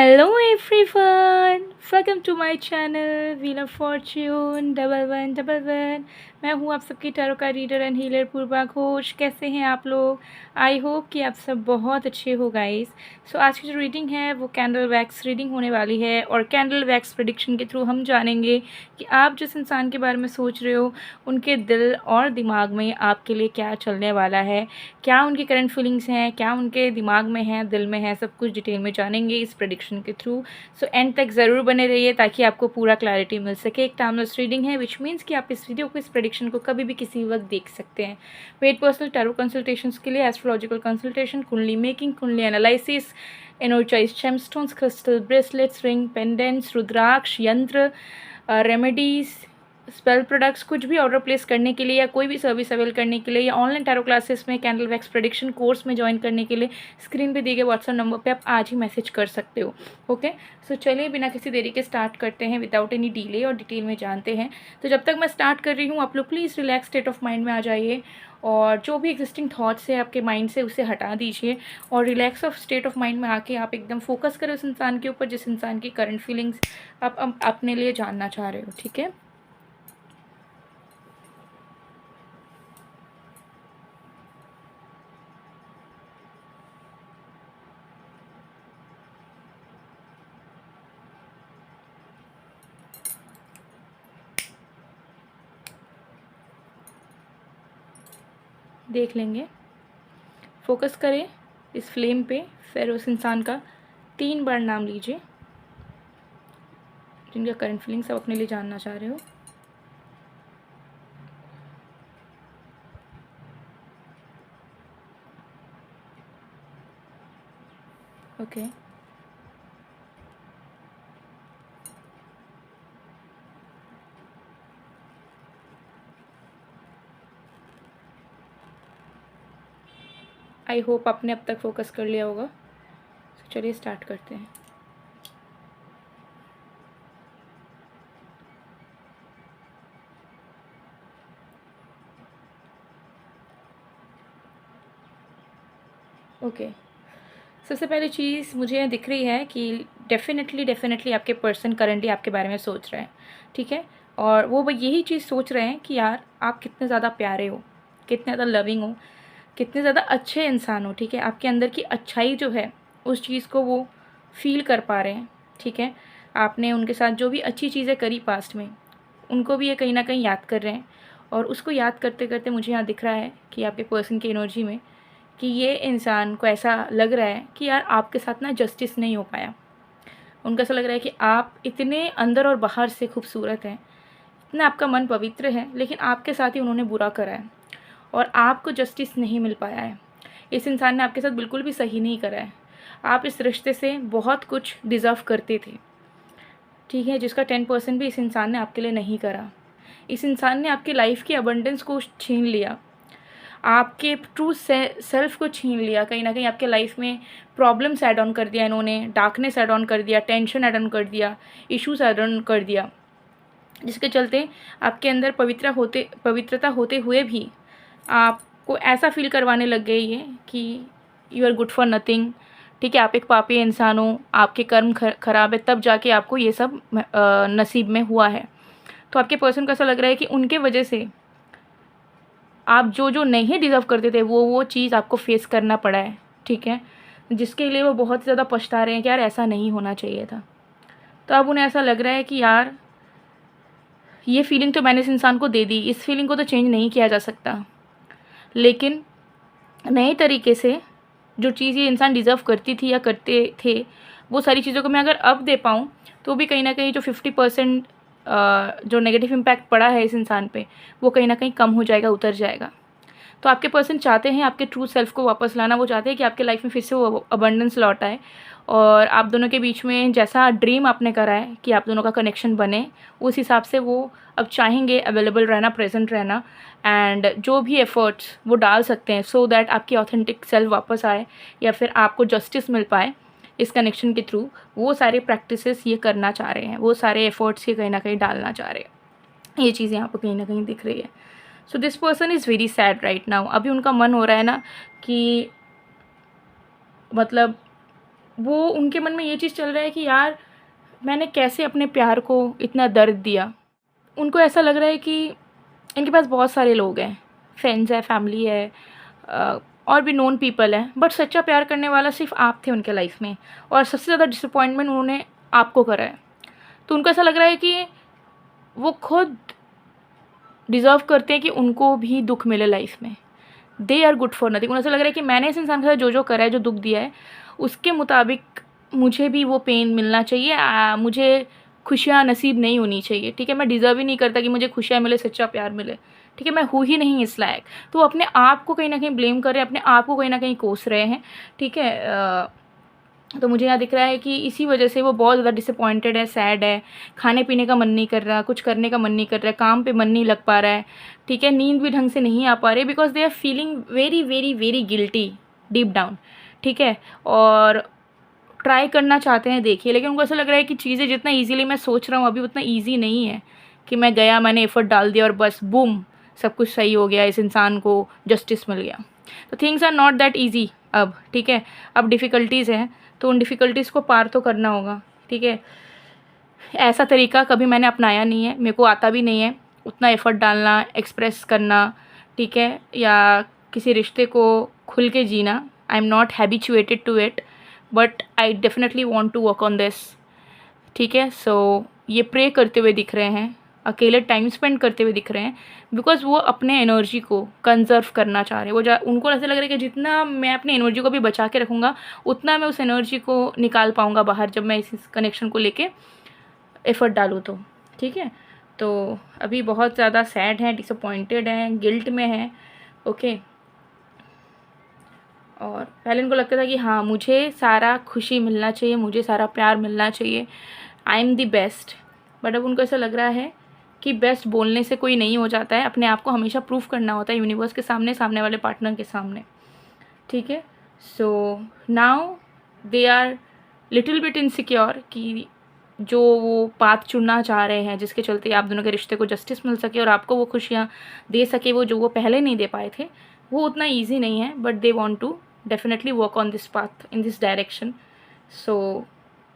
Hello everyone, welcome to my channel wheel of fortune 1111। मैं हूँ आप सबकी टैरो का reader and healer Purva Ghosh. कैसे हैं आप लोग? आई होप कि आप सब बहुत अच्छे हो गाइस। सो आज की जो रीडिंग है वो कैंडल वैक्स रीडिंग होने वाली है और कैंडल वैक्स प्रेडिक्शन के थ्रू हम जानेंगे कि आप जिस इंसान के बारे में सोच रहे हो उनके दिल और दिमाग में आपके लिए क्या चलने वाला है, क्या उनकी करंट फीलिंग्स हैं, क्या उनके दिमाग में है, दिल में है, सब कुछ डिटेल में जानेंगे इस प्रेडिक्शन के थ्रू। सो एंड तक ज़रूर बने रहिए ताकि आपको पूरा क्लैरिटी मिल सके। एक टाइमलेस रीडिंग है विच मीन्स कि आप इस वीडियो को, इस प्रेडिक्शन को कभी भी किसी वक्त देख सकते हैं। पेड पर्सनल टैरो कंसल्टेशंस के लिए astrological consultation, kundli making, kundli analysis, energized gemstones, crystal bracelets, ring, pendants, rudraksha, yantra, remedies, spell products, कुछ भी ऑर्डर प्लेस करने के लिए या कोई भी सर्विस अवेल करने के लिए या ऑनलाइन टैरो क्लासेस में कैंडल वैक्स प्रेडिक्शन कोर्स में ज्वाइन करने के लिए स्क्रीन पे दिए गए व्हाट्सएप नंबर पे आप आज ही मैसेज कर सकते हो। ओके, सो चलिए बिना किसी देरी के स्टार्ट करते हैं विदाउट एनी डिले और डिटेल में जानते हैं। तो जब तक मैं स्टार्ट कर रही हूँ आप लोग please relax state of mind में आ जाइए और जो भी एग्जिस्टिंग थॉट्स है आपके माइंड से उसे हटा दीजिए और relax of state of mind में आके आप एकदम फोकस करें उस इंसान के ऊपर जिस इंसान की करंट फीलिंग्स आप अपने लिए जानना चाह रहे हो। ठीक है, देख लेंगे। फोकस करें इस फ्लेम पे, फिर उस इंसान का 3 बार नाम लीजिए जिनका करंट फीलिंग्स आप अपने लिए जानना चाह रहे हो। ओके, आई होप आपने अब तक फोकस कर लिया होगा। तो चलिए स्टार्ट करते हैं। ओके, सबसे पहली चीज़ मुझे दिख रही है कि डेफिनेटली आपके पर्सन करंटली आपके बारे में सोच रहे हैं। ठीक है, और वो यही चीज़ सोच रहे हैं कि यार आप कितने ज़्यादा प्यारे हो, कितने ज़्यादा लविंग हो, कितने ज़्यादा अच्छे इंसान हो। ठीक है, आपके अंदर की अच्छाई जो है उस चीज़ को वो फील कर पा रहे हैं। ठीक है, आपने उनके साथ जो भी अच्छी चीज़ें करी पास्ट में उनको भी ये कहीं ना कहीं याद कर रहे हैं और उसको याद करते करते मुझे यहाँ दिख रहा है कि आपके पर्सन की एनर्जी में कि ये इंसान को ऐसा लग रहा है कि यार आपके साथ ना जस्टिस नहीं हो पाया। उनको ऐसा लग रहा है कि आप इतने अंदर और बाहर से खूबसूरत हैं, इतना आपका मन पवित्र है, लेकिन आपके साथ ही उन्होंने बुरा करा है और आपको जस्टिस नहीं मिल पाया है। इस इंसान ने आपके साथ बिल्कुल भी सही नहीं करा है। आप इस रिश्ते से बहुत कुछ डिज़र्व करते थे। ठीक है, जिसका 10% भी इस इंसान ने आपके लिए नहीं करा। इस इंसान ने आपकी लाइफ की अबंडेंस को छीन लिया, आपके ट्रू सेल्फ को छीन लिया। कहीं ना कहीं आपके लाइफ में प्रॉब्लम्स ऐड ऑन कर दिया इन्होंने, डार्कनेस ऐड ऑन कर दिया, टेंशन ऐड ऑन कर दिया, इश्यूज ऐड ऑन कर दिया, जिसके चलते आपके अंदर पवित्रता होते हुए भी आपको ऐसा फील करवाने लग गए ये कि you are good for nothing. ठीक है, आप एक पापी इंसान हो, आपके कर्म खराब है, तब जाके आपको ये सब नसीब में हुआ है। तो आपके पर्सन को ऐसा लग रहा है कि उनके वजह से आप जो जो नहीं डिज़र्व करते थे वो चीज़ आपको फेस करना पड़ा है। ठीक है, जिसके लिए वो बहुत ज़्यादा पछता रहे हैं कि यार ऐसा नहीं होना चाहिए था। तो अब उन्हें ऐसा लग रहा है कि यार ये फीलिंग तो मैंने इस इंसान को दे दी, इस फीलिंग को तो चेंज नहीं किया जा सकता, लेकिन नए तरीके से जो चीज़ ये इंसान डिज़र्व करती थी या करते थे वो सारी चीज़ों को मैं अगर अब दे पाऊँ तो भी कहीं ना कहीं जो 50% जो नेगेटिव इम्पैक्ट पड़ा है इस इंसान पे वो कहीं ना कहीं कम हो जाएगा, उतर जाएगा। तो आपके पर्सन चाहते हैं आपके ट्रू सेल्फ को वापस लाना। वो चाहते हैं कि आपके लाइफ में फिर से वो अबंडेंस लौट आए और आप दोनों के बीच में जैसा ड्रीम आपने करा है कि आप दोनों का कनेक्शन बने, उस हिसाब से वो अब चाहेंगे अवेलेबल रहना, प्रेजेंट रहना, एंड जो भी एफर्ट्स वो डाल सकते हैं सो दैट आपकी ऑथेंटिक सेल्फ वापस आए या फिर आपको जस्टिस मिल पाए इस कनेक्शन के थ्रू। वो सारे प्रैक्टिसेस ये करना चाह रहे हैं, वो सारे एफर्ट्स ये कहीं ना कहीं डालना चाह रहे हैं। ये चीज़ यहाँ पर कहीं ना कहीं दिख रही है। So this person is very sad right now. अभी उनका मन हो रहा है ना कि मतलब वो उनके मन में ये चीज़ चल रहा है कि यार मैंने कैसे अपने प्यार को इतना दर्द दिया। उनको ऐसा लग रहा है कि इनके पास बहुत सारे लोग हैं, फ्रेंड्स है, फैमिली है, और भी नोन पीपल हैं, बट सच्चा प्यार करने वाला सिर्फ आप थे उनके लाइफ में, और सबसे ज़्यादा डिसअपॉइंटमेंट उन्होंने आपको करा है। तो उनको ऐसा लग रहा है कि वो खुद डिज़र्व करते हैं कि उनको भी दुख मिले लाइफ में। They are good for nothing. उन्हें ऐसा लग रहा है कि मैंने इस इंसान के साथ जो जो करा है, जो दुख दिया है, उसके मुताबिक मुझे भी वो पेन मिलना चाहिए। मुझे खुशियाँ नसीब नहीं होनी चाहिए, ठीक है। मैं डिज़र्व ही नहीं करता कि मुझे खुशियाँ मिले, सच्चा प्यार मिले, ठीक है। मैं हूँ ही नहीं इस लायक। तो वो अपने आप को कहीं ना कहीं ब्लेम कर रहे हैं, अपने आप को कहीं ना कहीं कोस रहे हैं, ठीक है। तो मुझे यहाँ दिख रहा है कि इसी वजह से वो बहुत ज़्यादा डिसअपॉइंटेड है, सैड है। खाने पीने का मन नहीं कर रहा, कुछ करने का मन नहीं कर रहा है, काम पे मन नहीं लग पा रहा है, ठीक है। नींद भी ढंग से नहीं आ पा रही, because they are feeling very very very guilty deep down, ठीक है। और ट्राई करना चाहते हैं, देखिए, लेकिन उनको ऐसा लग रहा है कि चीज़ें जितना ईजीली मैं सोच रहा हूँ अभी उतना ईजी नहीं है कि मैं गया, मैंने एफर्ट डाल दिया और बस बूम सब कुछ सही हो गया, इस इंसान को जस्टिस मिल गया। तो things are not that easy अब, ठीक है। अब डिफ़िकल्टीज़ हैं, तो उन डिफ़िकल्टीज़ को पार तो करना होगा, ठीक है। ऐसा तरीका कभी मैंने अपनाया नहीं है, मेरे को आता भी नहीं है उतना एफ़र्ट डालना, एक्सप्रेस करना, ठीक है, या किसी रिश्ते को खुल के जीना। I am not habituated to it, but I definitely want to work on this, ठीक है। सो ये प्रे करते हुए दिख रहे हैं, अकेले टाइम स्पेंड करते हुए दिख रहे हैं, बिकॉज वो अपने एनर्जी को कंजर्व करना चाह रहे हैं। उनको ऐसा लग रहा है कि जितना मैं अपनी एनर्जी को भी बचा के रखूँगा उतना मैं उस एनर्जी को निकाल पाऊँगा बाहर, जब मैं इस कनेक्शन को लेके एफ़र्ट डालूँ तो, ठीक है। तो अभी बहुत ज़्यादा सैड हैं, डिसअपॉइंटेड हैं, गिल्ट में हैं, ओके। और पहले इनको लगता था कि हाँ मुझे सारा खुशी मिलना चाहिए, मुझे सारा प्यार मिलना चाहिए, I am the best. But अब उनको ऐसा लग रहा है कि बेस्ट बोलने से कोई नहीं हो जाता है, अपने आप को हमेशा प्रूफ करना होता है यूनिवर्स के सामने, सामने वाले पार्टनर के सामने, ठीक है। So now they are little bit insecure कि जो वो पाथ चुनना चाह रहे हैं, जिसके चलते आप दोनों के रिश्ते को जस्टिस मिल सके और आपको वो खुशियाँ दे सके, वो जो वो पहले नहीं दे पाए थे, वो उतना ईजी नहीं है। But they want to definitely work on this path, in this direction. So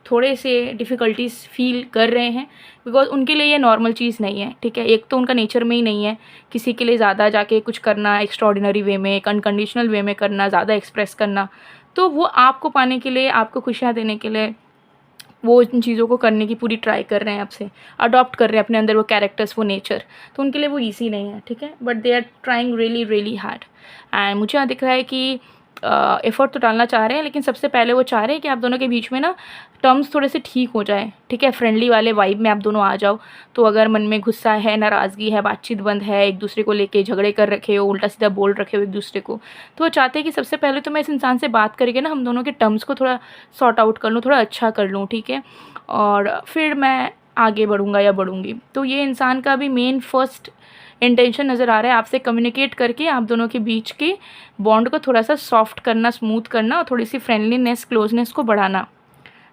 थोड़े से डिफ़िकल्टीज़ फील कर रहे हैं, बिकॉज उनके लिए ये नॉर्मल चीज़ नहीं है, ठीक है। एक तो उनका नेचर में ही नहीं है किसी के लिए ज़्यादा जाके कुछ करना, एक्स्ट्रॉर्डिनरी वे में, एक अनकंडीशनल वे में करना, ज़्यादा एक्सप्रेस करना। तो वो आपको पाने के लिए, आपको खुशियाँ देने के लिए वो इन चीज़ों को करने की पूरी ट्राई कर रहे हैं, आपसे अडॉप्ट कर रहे हैं अपने अंदर वो कैरेक्टर्स, वो नेचर। तो उनके लिए वो ईजी नहीं है, ठीक है। But they are trying really really hard. And मुझे यहाँ दिख रहा है कि एफ़र्ट तो डालना चाह रहे हैं, लेकिन सबसे पहले वो चाह रहे हैं कि आप दोनों के बीच में ना टर्म्स थोड़े से ठीक हो जाए, ठीक है। फ्रेंडली वाले वाइब में आप दोनों आ जाओ। तो अगर मन में गुस्सा है, नाराज़गी है, बातचीत बंद है, एक दूसरे को लेके झगड़े कर रखे हो, उल्टा सीधा बोल रखे हो एक दूसरे को, तो वो चाहते हैं कि सबसे पहले तो मैं इस इंसान से बात करके ना हम दोनों के टर्म्स को थोड़ा सॉर्ट आउट कर लूँ, थोड़ा अच्छा कर लूँ, ठीक है। और फिर मैं आगे बढ़ूँगा या बढ़ूँगी। तो ये इंसान का भी मेन फर्स्ट इंटेंशन नज़र आ रहा है, आपसे कम्युनिकेट करके आप दोनों के बीच के बॉन्ड को थोड़ा सा सॉफ्ट करना, स्मूथ करना, और थोड़ी सी फ्रेंडलीनेस, क्लोजनेस को बढ़ाना,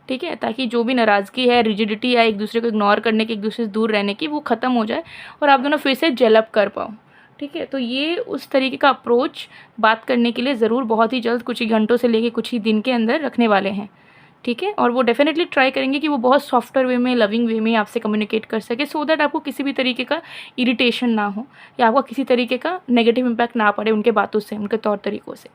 ठीक है। ताकि जो भी नाराज़गी है, रिजिडिटी है, एक दूसरे को इग्नोर करने की, एक दूसरे से दूर रहने की, वो ख़त्म हो जाए और आप दोनों फिर से जेल अप कर पाओ, ठीक है। तो ये उस तरीके का अप्रोच बात करने के लिए ज़रूर बहुत ही जल्द, कुछ ही घंटों से लेके कुछ ही दिन के अंदर रखने वाले हैं, ठीक है। और वो डेफिनेटली ट्राई करेंगे कि वो बहुत सॉफ्टर वे में, लविंग वे में आपसे कम्युनिकेट कर सके, सो दैट आपको किसी भी तरीके का इरिटेशन ना हो, या आपको किसी तरीके का नेगेटिव इम्पैक्ट ना पड़े उनके बातों से, उनके तौर तरीक़ों से।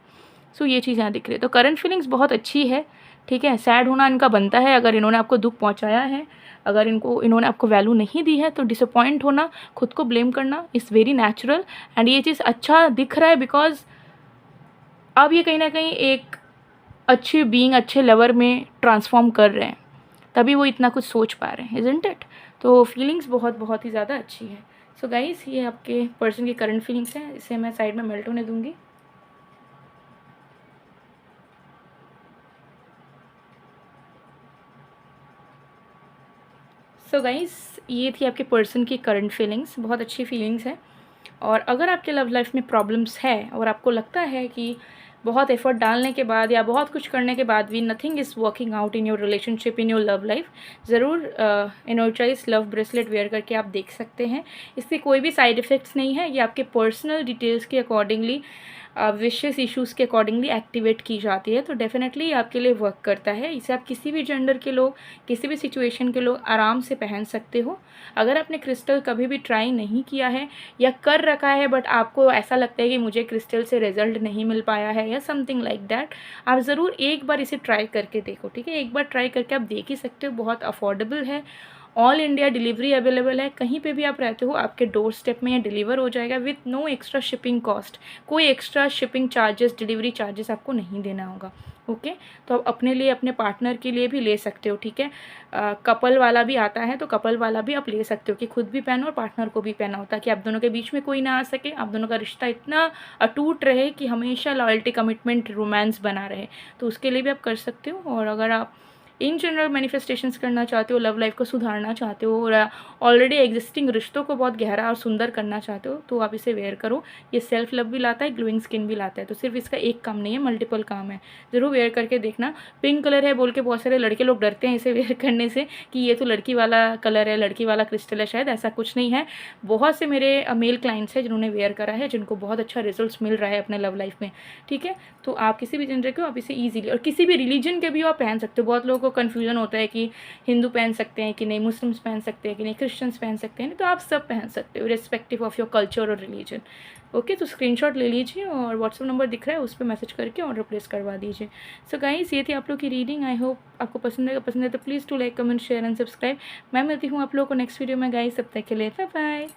सो ये चीज़ यहाँ दिख रही है। तो करंट फीलिंग्स बहुत अच्छी है, ठीक है। सैड होना इनका बनता है, अगर इन्होंने आपको दुख पहुँचाया है, अगर इन्होंने आपको वैल्यू नहीं दी है, तो डिसअपॉइंट होना, खुद को ब्लेम करना इज़ वेरी नेचुरल। एंड ये चीज़ अच्छा दिख रहा है, बिकॉज अब ये कहीं ना कहीं एक अच्छे बीइंग, अच्छे लवर में ट्रांसफॉर्म कर रहे हैं, तभी वो इतना कुछ सोच पा रहे हैं, इज़न्ट इट। तो फीलिंग्स बहुत बहुत ही ज़्यादा अच्छी है। सो गाइस, ये आपके पर्सन की करंट फीलिंग्स हैं, इसे मैं साइड में मेल्ट होने दूंगी। सो गाइस, ये थी आपके पर्सन की करंट फीलिंग्स, बहुत अच्छी फीलिंग्स है। और अगर आपके लव लाइफ में प्रॉब्लम्स है और आपको लगता है कि बहुत एफर्ट डालने के बाद या बहुत कुछ करने के बाद भी nothing is working out in your relationship, in your love life, ज़रूर एनर्जाइज लव ब्रेसलेट वेयर करके आप देख सकते हैं। इससे कोई भी साइड इफ़ेक्ट्स नहीं है, ये आपके पर्सनल डिटेल्स के अकॉर्डिंगली विशेष इश्यूज़ के अकॉर्डिंगली एक्टिवेट की जाती है। तो डेफ़िनेटली आपके लिए वर्क करता है। इसे आप किसी भी जेंडर के लोग, किसी भी सिचुएशन के लोग आराम से पहन सकते हो। अगर आपने क्रिस्टल कभी भी ट्राई नहीं किया है या कर रखा है बट आपको ऐसा लगता है कि मुझे क्रिस्टल से रिज़ल्ट नहीं मिल पाया है या समथिंग लाइक दैट, आप ज़रूर एक बार इसे ट्राई करके देखो, ठीक है? एक बार ट्राई करके आप देख ही सकते हो, बहुत अफोर्डेबल है। ऑल इंडिया डिलीवरी अवेलेबल है, कहीं पे भी आप रहते हो आपके डोर स्टेप में ये डिलीवर हो जाएगा with no extra shipping cost. कोई extra shipping charges, delivery charges आपको नहीं देना होगा। ओके, तो आप अपने लिए, अपने पार्टनर के लिए भी ले सकते हो, ठीक है? कपल वाला भी आता है, तो कपल वाला भी आप ले सकते हो कि खुद भी पहनो और पार्टनर को भी पहना हो, ताकि आप दोनों के बीच में कोई ना आ सके, आप दोनों का रिश्ता इतना अटूट रहे कि हमेशा लॉयल्टी, कमिटमेंट, रोमांस बना रहे। तो उसके लिए भी आप कर सकते हो। और अगर आप इन जनरल मैनिफेस्टेशंस करना चाहते हो, लव लाइफ को सुधारना चाहते हो और ऑलरेडी एग्जिस्टिंग रिश्तों को बहुत गहरा और सुंदर करना चाहते हो, तो आप इसे वेयर करो। ये सेल्फ लव भी लाता है, ग्लोइंग स्किन भी लाता है। तो सिर्फ इसका एक काम नहीं है, मल्टीपल काम है। ज़रूर वेयर करके देखना। पिंक कलर है बोल के बहुत सारे लड़के लोग डरते हैं इसे वेयर करने से कि ये तो लड़की वाला कलर है, लड़की वाला क्रिस्टल है। शायद ऐसा कुछ नहीं है। बहुत से मेरे मेल क्लाइंट्स हैं जिन्होंने वेयर करा है, जिनको बहुत अच्छा रिजल्ट्स मिल रहा है अपने लव लाइफ में, ठीक है? तो आप किसी भी जेंडर के हो, आप इसे ईजिली, और किसी भी रिलीजन के भी आप पहन सकते हो। बहुत लोगों को कन्फ्यूजन होता है कि हिंदू पहन सकते हैं कि नहीं, मुस्लिम्स पहन सकते हैं कि नहीं, क्रिश्चियंस पहन सकते हैं, नहीं, तो आप सब पहन सकते हो रिस्पेक्टिव ऑफ योर कल्चर और रिलीजन। ओके, तो स्क्रीनशॉट ले लीजिए और व्हाट्सअप नंबर दिख रहा है उस पर मैसेज करके ऑर्डर प्लेस करवा दीजिए। सो गाइस, ये थी आप लोग की रीडिंग। आई होप आपको पसंद है तो please to like, comment, share and subscribe. मैं मिलती हूँ आप लोगों को नेक्स्ट वीडियो में गाइस। तब तक के लिए बाय बाय।